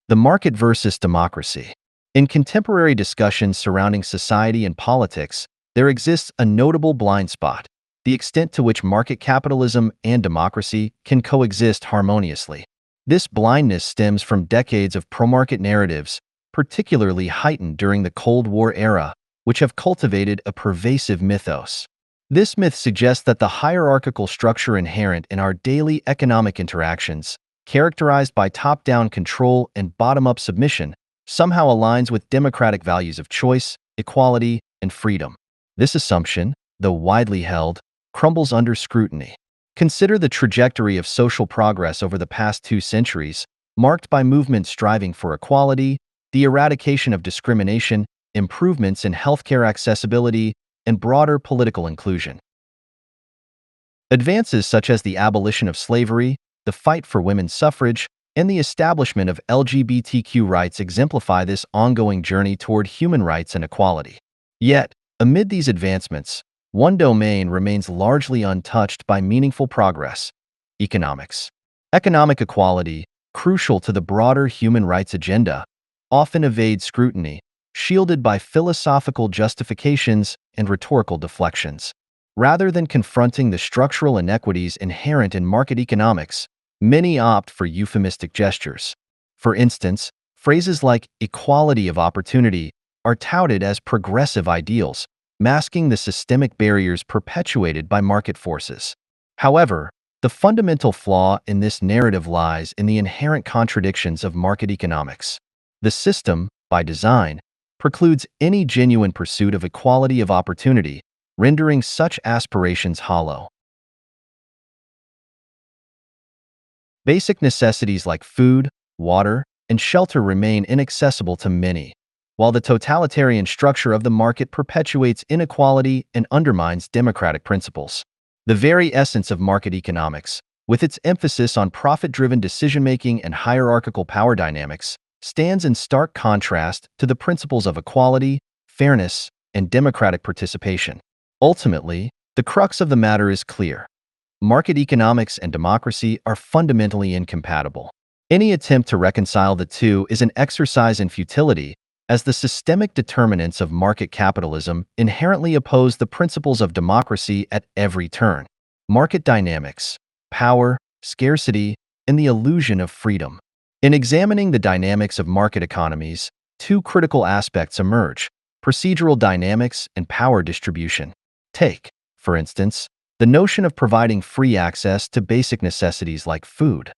The market versus democracy. In contemporary discussions surrounding society and politics, there exists a notable blind spot: the extent to which market capitalism and democracy can coexist harmoniously. This blindness stems from decades of pro-market narratives, particularly heightened during the Cold War era, which have cultivated a pervasive mythos. This myth suggests that the hierarchical structure inherent in our daily economic interactions, characterized by top-down control and bottom-up submission, somehow aligns with democratic values of choice, equality, and freedom. This assumption, though widely held, crumbles under scrutiny. Consider the trajectory of social progress over the past 2 centuries, marked by movements striving for equality, the eradication of discrimination, improvements in healthcare accessibility, and broader political inclusion. Advances such as the abolition of slavery, the fight for women's suffrage, and the establishment of LGBTQ rights exemplify this ongoing journey toward human rights and equality. Yet, amid these advancements, one domain remains largely untouched by meaningful progress: economics. Economic equality, crucial to the broader human rights agenda, often evades scrutiny, shielded by philosophical justifications and rhetorical deflections. Rather than confronting the structural inequities inherent in market economics, many opt for euphemistic gestures. For instance, phrases like equality of opportunity are touted as progressive ideals, masking the systemic barriers perpetuated by market forces. However, the fundamental flaw in this narrative lies in the inherent contradictions of market economics. The system, by design, precludes any genuine pursuit of equality of opportunity, rendering such aspirations hollow. Basic necessities like food, water, and shelter remain inaccessible to many, while the totalitarian structure of the market perpetuates inequality and undermines democratic principles. The very essence of market economics, with its emphasis on profit-driven decision-making and hierarchical power dynamics, stands in stark contrast to the principles of equality, fairness, and democratic participation. Ultimately, the crux of the matter is clear: market economics and democracy are fundamentally incompatible. Any attempt to reconcile the two is an exercise in futility, as the systemic determinants of market capitalism inherently oppose the principles of democracy at every turn. Market dynamics, power, scarcity, and the illusion of freedom. In examining the dynamics of market economies, two critical aspects emerge: procedural dynamics and power distribution. Take, for instance, the notion of providing free access to basic necessities like food.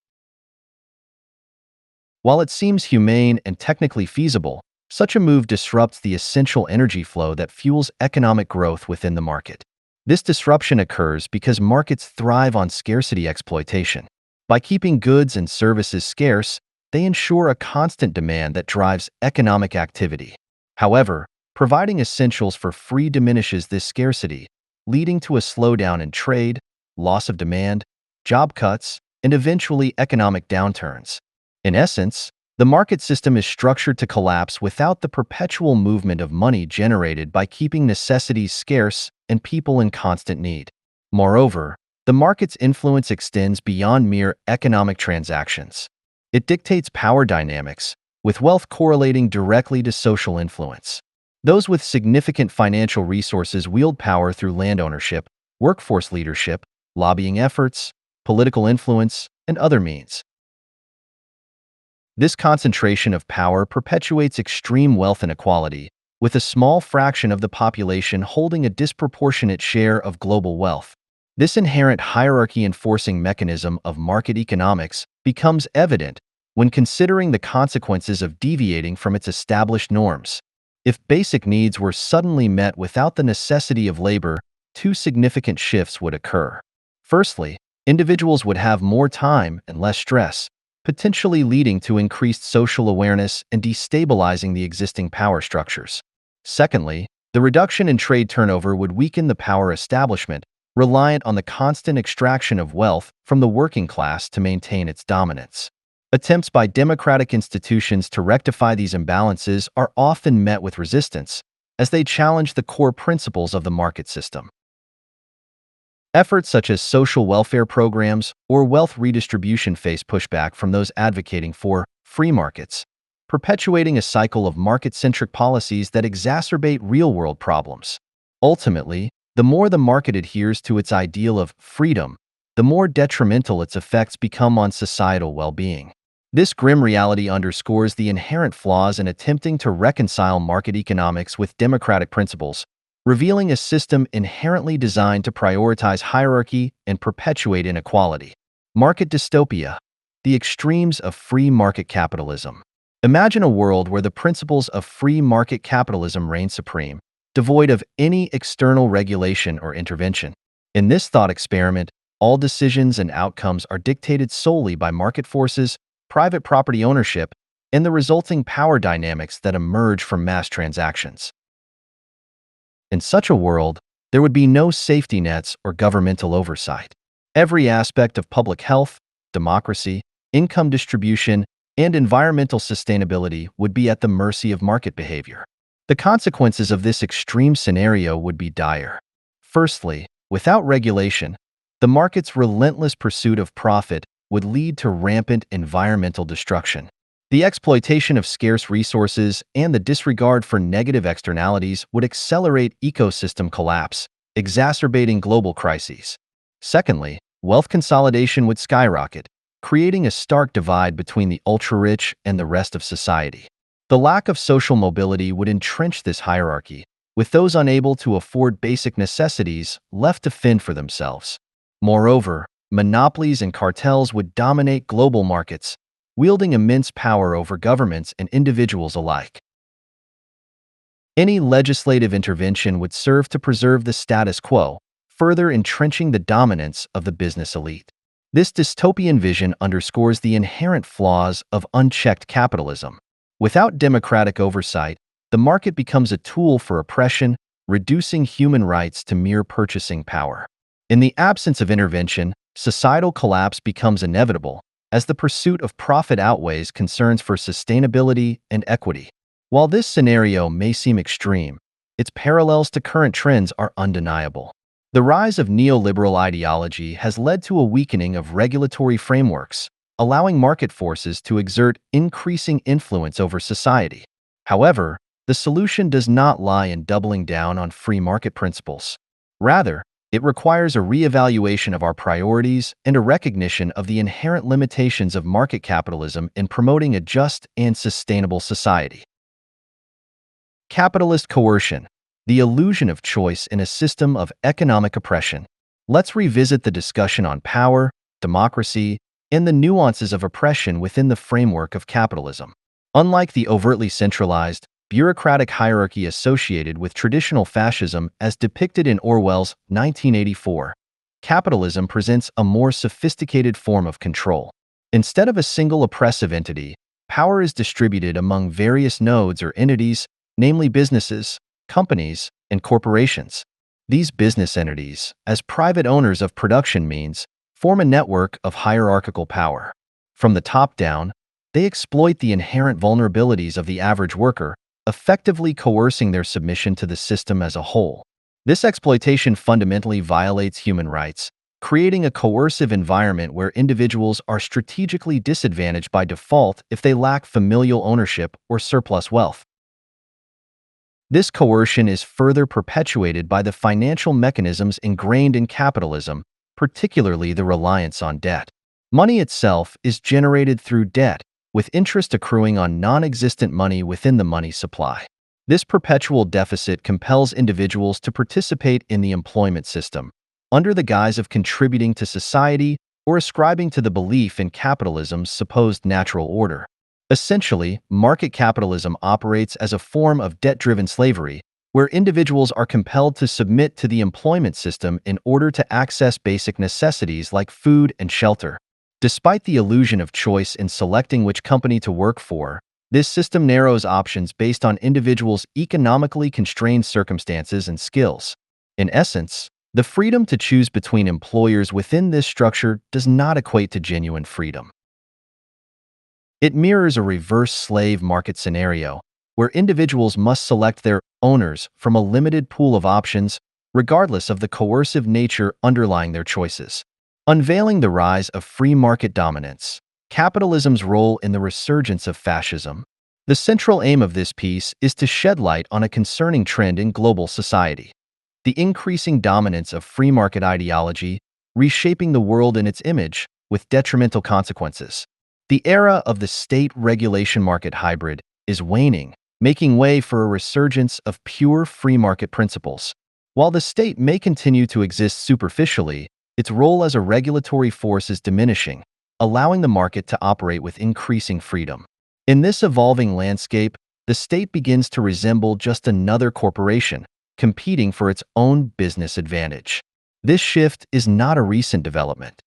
While it seems humane and technically feasible, such a move disrupts the essential energy flow that fuels economic growth within the market. This disruption occurs because markets thrive on scarcity exploitation. By keeping goods and services scarce, they ensure a constant demand that drives economic activity. However, providing essentials for free diminishes this scarcity, leading to a slowdown in trade, loss of demand, job cuts, and eventually economic downturns. In essence, the market system is structured to collapse without the perpetual movement of money generated by keeping necessities scarce and people in constant need. Moreover, the market's influence extends beyond mere economic transactions. It dictates power dynamics, with wealth correlating directly to social influence. Those with significant financial resources wield power through land ownership, workforce leadership, lobbying efforts, political influence, and other means. This concentration of power perpetuates extreme wealth inequality, with a small fraction of the population holding a disproportionate share of global wealth. This inherent hierarchy-enforcing mechanism of market economics becomes evident when considering the consequences of deviating from its established norms. If basic needs were suddenly met without the necessity of labor, two significant shifts would occur. Firstly, individuals would have more time and less stress, potentially leading to increased social awareness and destabilizing the existing power structures. Secondly, the reduction in trade turnover would weaken the power establishment, reliant on the constant extraction of wealth from the working class to maintain its dominance. Attempts by democratic institutions to rectify these imbalances are often met with resistance, as they challenge the core principles of the market system. Efforts such as social welfare programs or wealth redistribution face pushback from those advocating for free markets, perpetuating a cycle of market-centric policies that exacerbate real-world problems. Ultimately, the more the market adheres to its ideal of freedom, the more detrimental its effects become on societal well-being. This grim reality underscores the inherent flaws in attempting to reconcile market economics with democratic principles, revealing a system inherently designed to prioritize hierarchy and perpetuate inequality. Market dystopia, the extremes of free market capitalism. Imagine a world where the principles of free market capitalism reign supreme, devoid of any external regulation or intervention. In this thought experiment, all decisions and outcomes are dictated solely by market forces, private property ownership, and the resulting power dynamics that emerge from mass transactions. In such a world, there would be no safety nets or governmental oversight. Every aspect of public health, democracy, income distribution, and environmental sustainability would be at the mercy of market behavior. The consequences of this extreme scenario would be dire. Firstly, without regulation, the market's relentless pursuit of profit would lead to rampant environmental destruction. The exploitation of scarce resources and the disregard for negative externalities would accelerate ecosystem collapse, exacerbating global crises. Secondly, wealth consolidation would skyrocket, creating a stark divide between the ultra-rich and the rest of society. The lack of social mobility would entrench this hierarchy, with those unable to afford basic necessities left to fend for themselves. Moreover, monopolies and cartels would dominate global markets, wielding immense power over governments and individuals alike. Any legislative intervention would serve to preserve the status quo, further entrenching the dominance of the business elite. This dystopian vision underscores the inherent flaws of unchecked capitalism. Without democratic oversight, the market becomes a tool for oppression, reducing human rights to mere purchasing power. In the absence of intervention, societal collapse becomes inevitable, as the pursuit of profit outweighs concerns for sustainability and equity. While this scenario may seem extreme, its parallels to current trends are undeniable. The rise of neoliberal ideology has led to a weakening of regulatory frameworks, allowing market forces to exert increasing influence over society. However, the solution does not lie in doubling down on free market principles. Rather, it requires a reevaluation of our priorities and a recognition of the inherent limitations of market capitalism in promoting a just and sustainable society. Capitalist coercion, the illusion of choice in a system of economic oppression. Let's revisit the discussion on power, democracy, and the nuances of oppression within the framework of capitalism. Unlike the overtly centralized, bureaucratic hierarchy associated with traditional fascism as depicted in Orwell's 1984, capitalism presents a more sophisticated form of control. Instead of a single oppressive entity, power is distributed among various nodes or entities, namely businesses, companies, and corporations. These business entities, as private owners of production means, form a network of hierarchical power. From the top down, they exploit the inherent vulnerabilities of the average worker, effectively coercing their submission to the system as a whole. This exploitation fundamentally violates human rights, creating a coercive environment where individuals are strategically disadvantaged by default if they lack familial ownership or surplus wealth. This coercion is further perpetuated by the financial mechanisms ingrained in capitalism, particularly the reliance on debt. Money itself is generated through debt, with interest accruing on non-existent money within the money supply. This perpetual deficit compels individuals to participate in the employment system, under the guise of contributing to society or ascribing to the belief in capitalism's supposed natural order. Essentially, market capitalism operates as a form of debt-driven slavery, where individuals are compelled to submit to the employment system in order to access basic necessities like food and shelter. Despite the illusion of choice in selecting which company to work for, this system narrows options based on individuals' economically constrained circumstances and skills. In essence, the freedom to choose between employers within this structure does not equate to genuine freedom. It mirrors a reverse slave market scenario, where individuals must select their owners from a limited pool of options, regardless of the coercive nature underlying their choices. Unveiling the rise of free market dominance, capitalism's role in the resurgence of fascism. The central aim of this piece is to shed light on a concerning trend in global society: the increasing dominance of free market ideology, reshaping the world in its image with detrimental consequences. The era of the state regulation market hybrid is waning, making way for a resurgence of pure free market principles. While the state may continue to exist superficially, its role as a regulatory force is diminishing, allowing the market to operate with increasing freedom. In this evolving landscape, the state begins to resemble just another corporation, competing for its own business advantage. This shift is not a recent development.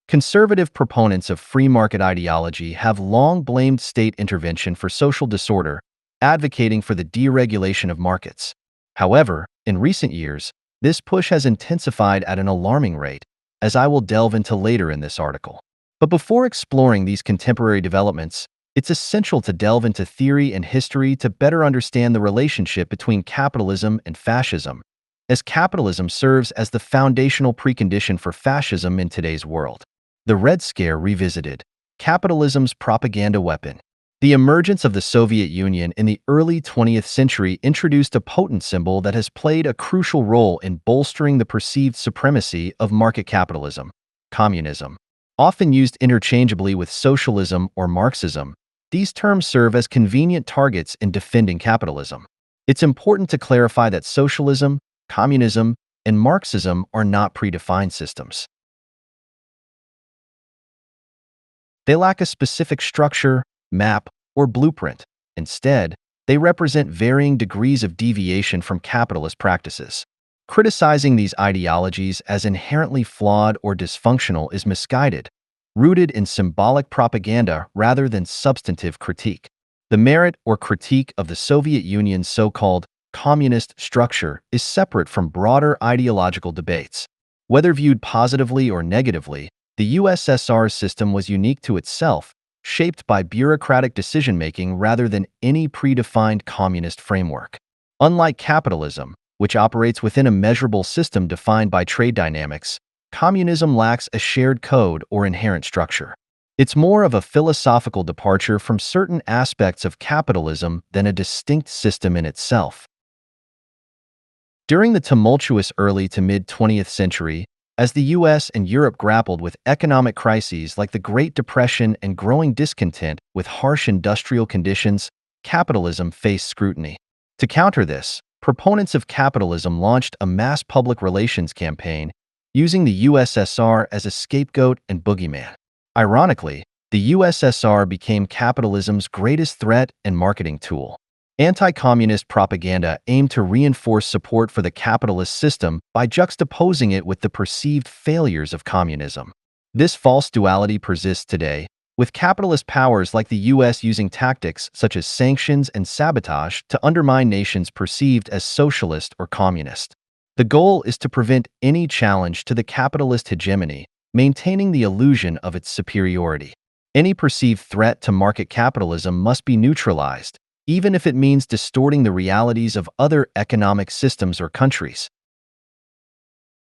Conservative proponents of free market ideology have long blamed state intervention for social disorder, advocating for the deregulation of markets. However, in recent years, this push has intensified at an alarming rate, as I will delve into later in this article. But before exploring these contemporary developments, it's essential to delve into theory and history to better understand the relationship between capitalism and fascism, as capitalism serves as the foundational precondition for fascism in today's world. The Red Scare revisited: capitalism's propaganda weapon. The emergence of the Soviet Union in the early 20th century introduced a potent symbol that has played a crucial role in bolstering the perceived supremacy of market capitalism: communism. Often used interchangeably with socialism or Marxism, these terms serve as convenient targets in defending capitalism. It's important to clarify that socialism, communism, and Marxism are not predefined systems. They lack a specific structure, map, or blueprint. Instead, they represent varying degrees of deviation from capitalist practices. Criticizing these ideologies as inherently flawed or dysfunctional is misguided, rooted in symbolic propaganda rather than substantive critique. The merit or critique of the Soviet Union's so-called communist structure is separate from broader ideological debates. Whether viewed positively or negatively, the USSR's system was unique to itself, shaped by bureaucratic decision-making rather than any predefined communist framework. Unlike capitalism, which operates within a measurable system defined by trade dynamics, communism lacks a shared code or inherent structure. It's more of a philosophical departure from certain aspects of capitalism than a distinct system in itself. During the tumultuous early to mid-20th century, as the US and Europe grappled with economic crises like the Great Depression and growing discontent with harsh industrial conditions, capitalism faced scrutiny. To counter this, proponents of capitalism launched a mass public relations campaign, using the USSR as a scapegoat and boogeyman. Ironically, the USSR became capitalism's greatest threat and marketing tool. Anti-communist propaganda aimed to reinforce support for the capitalist system by juxtaposing it with the perceived failures of communism. This false duality persists today, with capitalist powers like the US using tactics such as sanctions and sabotage to undermine nations perceived as socialist or communist. The goal is to prevent any challenge to the capitalist hegemony, maintaining the illusion of its superiority. Any perceived threat to market capitalism must be neutralized, even if it means distorting the realities of other economic systems or countries.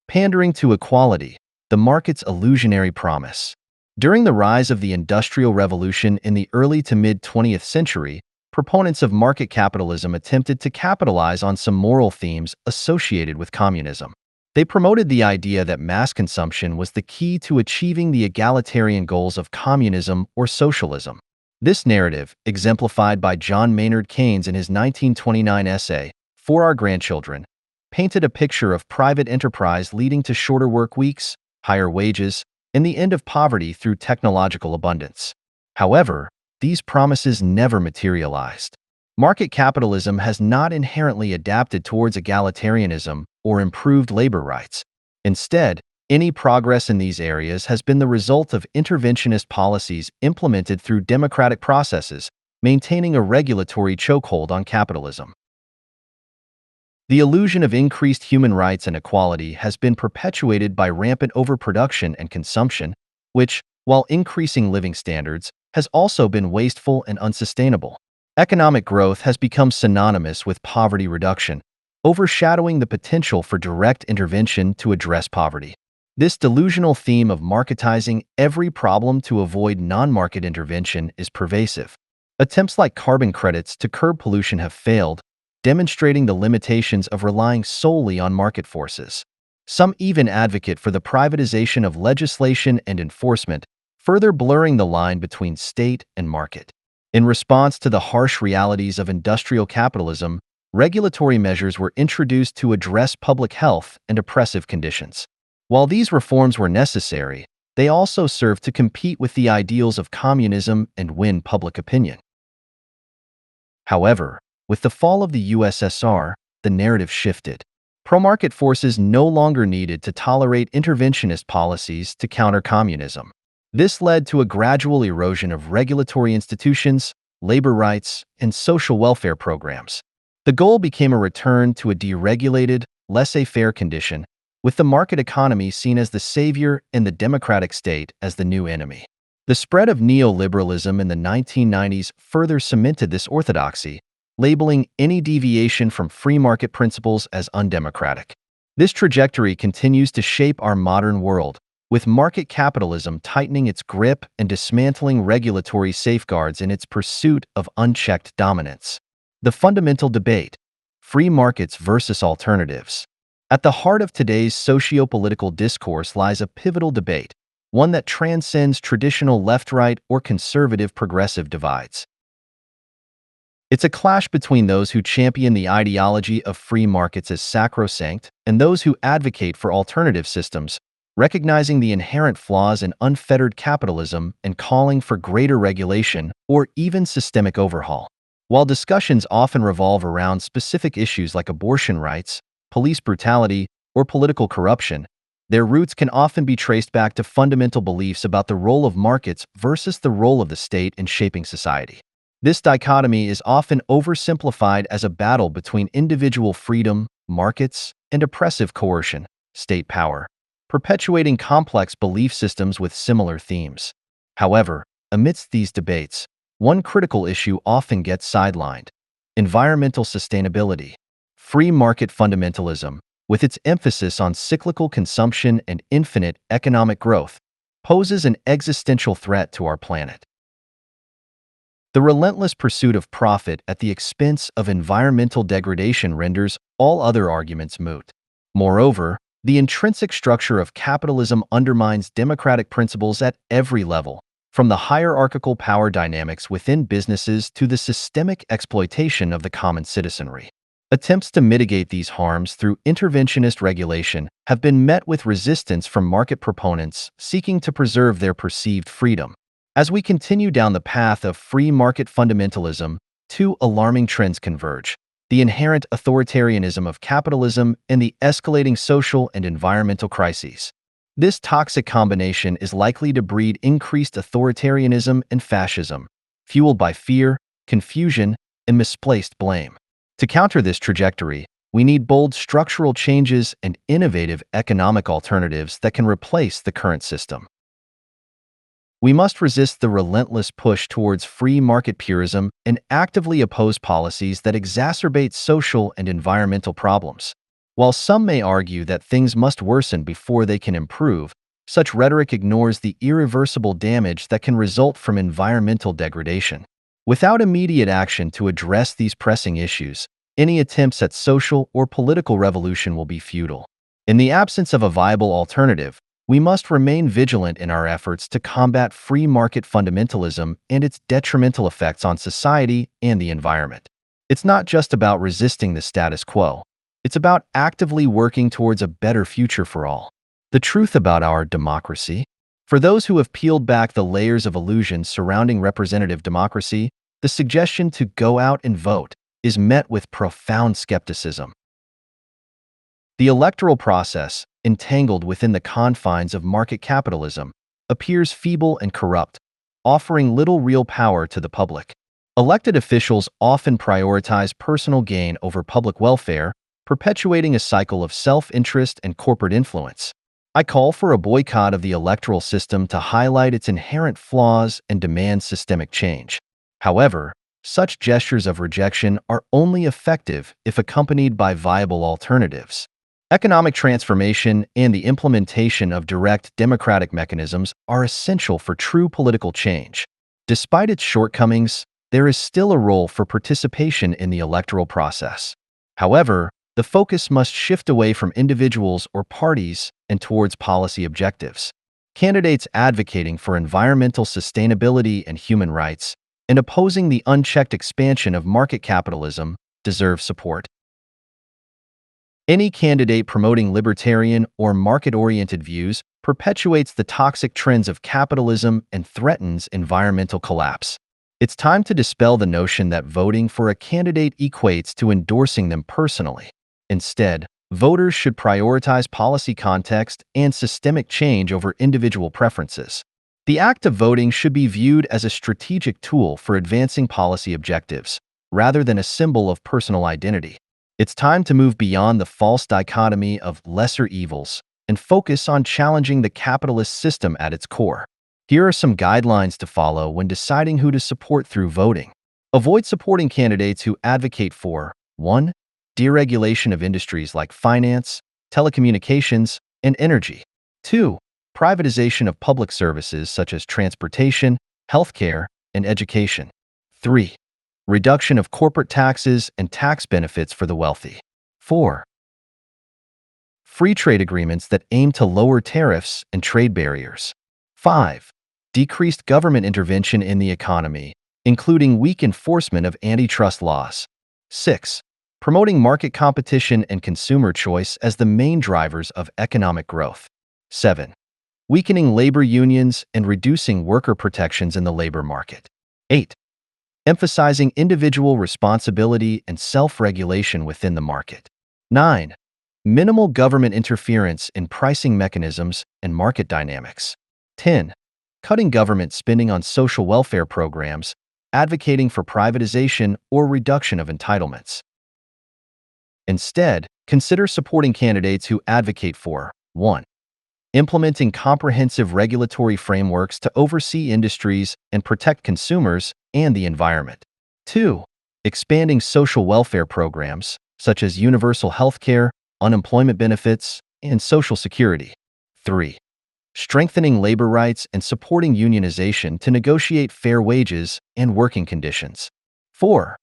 Pandering to equality, the market's illusionary promise. During the rise of the Industrial Revolution in the early to mid-20th century, proponents of market capitalism attempted to capitalize on some moral themes associated with communism. They promoted the idea that mass consumption was the key to achieving the egalitarian goals of communism or socialism. This narrative, exemplified by John Maynard Keynes in his 1929 essay, For Our Grandchildren, painted a picture of private enterprise leading to shorter work weeks, higher wages, and the end of poverty through technological abundance. However, these promises never materialized. Market capitalism has not inherently adapted towards egalitarianism or improved labor rights. Instead, any progress in these areas has been the result of interventionist policies implemented through democratic processes, maintaining a regulatory chokehold on capitalism. The illusion of increased human rights and equality has been perpetuated by rampant overproduction and consumption, which, while increasing living standards, has also been wasteful and unsustainable. Economic growth has become synonymous with poverty reduction, overshadowing the potential for direct intervention to address poverty. This delusional theme of marketizing every problem to avoid non-market intervention is pervasive. Attempts like carbon credits to curb pollution have failed, demonstrating the limitations of relying solely on market forces. Some even advocate for the privatization of legislation and enforcement, further blurring the line between state and market. In response to the harsh realities of industrial capitalism, regulatory measures were introduced to address public health and oppressive conditions. While these reforms were necessary, they also served to compete with the ideals of communism and win public opinion. However, with the fall of the USSR, the narrative shifted. Pro-market forces no longer needed to tolerate interventionist policies to counter communism. This led to a gradual erosion of regulatory institutions, labor rights, and social welfare programs. The goal became a return to a deregulated, laissez-faire condition, with the market economy seen as the savior and the democratic state as the new enemy. The spread of neoliberalism in the 1990s further cemented this orthodoxy, labeling any deviation from free market principles as undemocratic. This trajectory continues to shape our modern world, with market capitalism tightening its grip and dismantling regulatory safeguards in its pursuit of unchecked dominance. The fundamental debate: free markets versus alternatives. At the heart of today's socio-political discourse lies a pivotal debate, one that transcends traditional left-right or conservative-progressive divides. It's a clash between those who champion the ideology of free markets as sacrosanct and those who advocate for alternative systems, recognizing the inherent flaws in unfettered capitalism and calling for greater regulation or even systemic overhaul. While discussions often revolve around specific issues like abortion rights, police brutality, or political corruption, their roots can often be traced back to fundamental beliefs about the role of markets versus the role of the state in shaping society. This dichotomy is often oversimplified as a battle between individual freedom, markets, and oppressive coercion, state power, perpetuating complex belief systems with similar themes. However, amidst these debates, one critical issue often gets sidelined: environmental sustainability. Free market fundamentalism, with its emphasis on cyclical consumption and infinite economic growth, poses an existential threat to our planet. The relentless pursuit of profit at the expense of environmental degradation renders all other arguments moot. Moreover, the intrinsic structure of capitalism undermines democratic principles at every level, from the hierarchical power dynamics within businesses to the systemic exploitation of the common citizenry. Attempts to mitigate these harms through interventionist regulation have been met with resistance from market proponents seeking to preserve their perceived freedom. As we continue down the path of free market fundamentalism, two alarming trends converge: the inherent authoritarianism of capitalism and the escalating social and environmental crises. This toxic combination is likely to breed increased authoritarianism and fascism, fueled by fear, confusion, and misplaced blame. To counter this trajectory, we need bold structural changes and innovative economic alternatives that can replace the current system. We must resist the relentless push towards free market purism and actively oppose policies that exacerbate social and environmental problems. While some may argue that things must worsen before they can improve, such rhetoric ignores the irreversible damage that can result from environmental degradation. Without immediate action to address these pressing issues, any attempts at social or political revolution will be futile. In the absence of a viable alternative, we must remain vigilant in our efforts to combat free market fundamentalism and its detrimental effects on society and the environment. It's not just about resisting the status quo. It's about actively working towards a better future for all. The truth about our democracy: for those who have peeled back the layers of illusions surrounding representative democracy, the suggestion to go out and vote is met with profound skepticism. The electoral process, entangled within the confines of market capitalism, appears feeble and corrupt, offering little real power to the public. Elected officials often prioritize personal gain over public welfare, perpetuating a cycle of self-interest and corporate influence. I call for a boycott of the electoral system to highlight its inherent flaws and demand systemic change. However, such gestures of rejection are only effective if accompanied by viable alternatives. Economic transformation and the implementation of direct democratic mechanisms are essential for true political change. Despite its shortcomings, there is still a role for participation in the electoral process. However, the focus must shift away from individuals or parties and towards policy objectives. Candidates advocating for environmental sustainability and human rights and opposing the unchecked expansion of market capitalism deserve support. Any candidate promoting libertarian or market-oriented views perpetuates the toxic trends of capitalism and threatens environmental collapse. It's time to dispel the notion that voting for a candidate equates to endorsing them personally. Instead, voters should prioritize policy context and systemic change over individual preferences. The act of voting should be viewed as a strategic tool for advancing policy objectives, rather than a symbol of personal identity. It's time to move beyond the false dichotomy of lesser evils and focus on challenging the capitalist system at its core. Here are some guidelines to follow when deciding who to support through voting. Avoid supporting candidates who advocate for 1. Deregulation of industries like finance, telecommunications, and energy. 2. Privatization of public services such as transportation, healthcare, and education. 3. Reduction of corporate taxes and tax benefits for the wealthy. 4. Free trade agreements that aim to lower tariffs and trade barriers. 5. Decreased government intervention in the economy, including weak enforcement of antitrust laws. 6. Promoting market competition and consumer choice as the main drivers of economic growth. 7. Weakening labor unions and reducing worker protections in the labor market. 8. Emphasizing individual responsibility and self-regulation within the market. 9. Minimal government interference in pricing mechanisms and market dynamics. 10. Cutting government spending on social welfare programs, advocating for privatization or reduction of entitlements. Instead, consider supporting candidates who advocate for 1. Implementing comprehensive regulatory frameworks to oversee industries and protect consumers and the environment. 2. Expanding social welfare programs, such as universal health care, unemployment benefits, and Social Security. 3. Strengthening labor rights and supporting unionization to negotiate fair wages and working conditions. 4.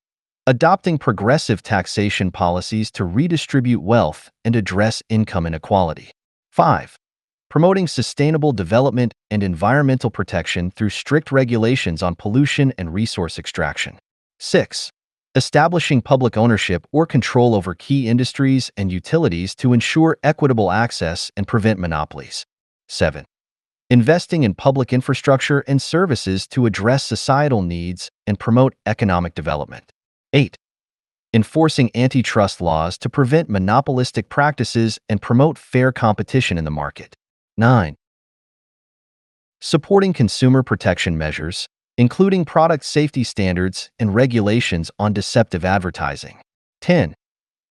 Adopting progressive taxation policies to redistribute wealth and address income inequality. 5. Promoting sustainable development and environmental protection through strict regulations on pollution and resource extraction. 6. Establishing public ownership or control over key industries and utilities to ensure equitable access and prevent monopolies. 7. Investing in public infrastructure and services to address societal needs and promote economic development. 8. Enforcing antitrust laws to prevent monopolistic practices and promote fair competition in the market. 9. Supporting consumer protection measures, including product safety standards and regulations on deceptive advertising. 10.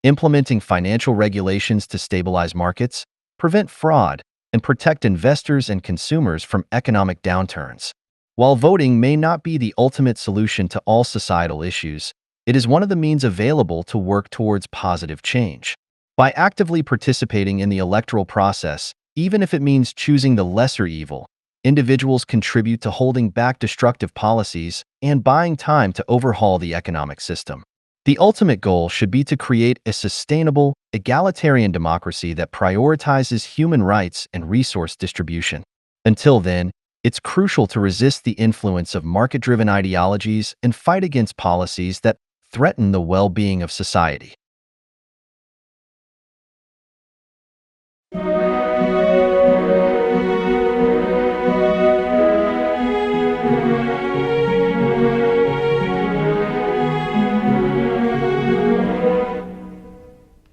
Implementing financial regulations to stabilize markets, prevent fraud, and protect investors and consumers from economic downturns. While voting may not be the ultimate solution to all societal issues, it is one of the means available to work towards positive change. By actively participating in the electoral process, even if it means choosing the lesser evil, individuals contribute to holding back destructive policies and buying time to overhaul the economic system. The ultimate goal should be to create a sustainable, egalitarian democracy that prioritizes human rights and resource distribution. Until then, it's crucial to resist the influence of market-driven ideologies and fight against policies that threaten the well-being of society.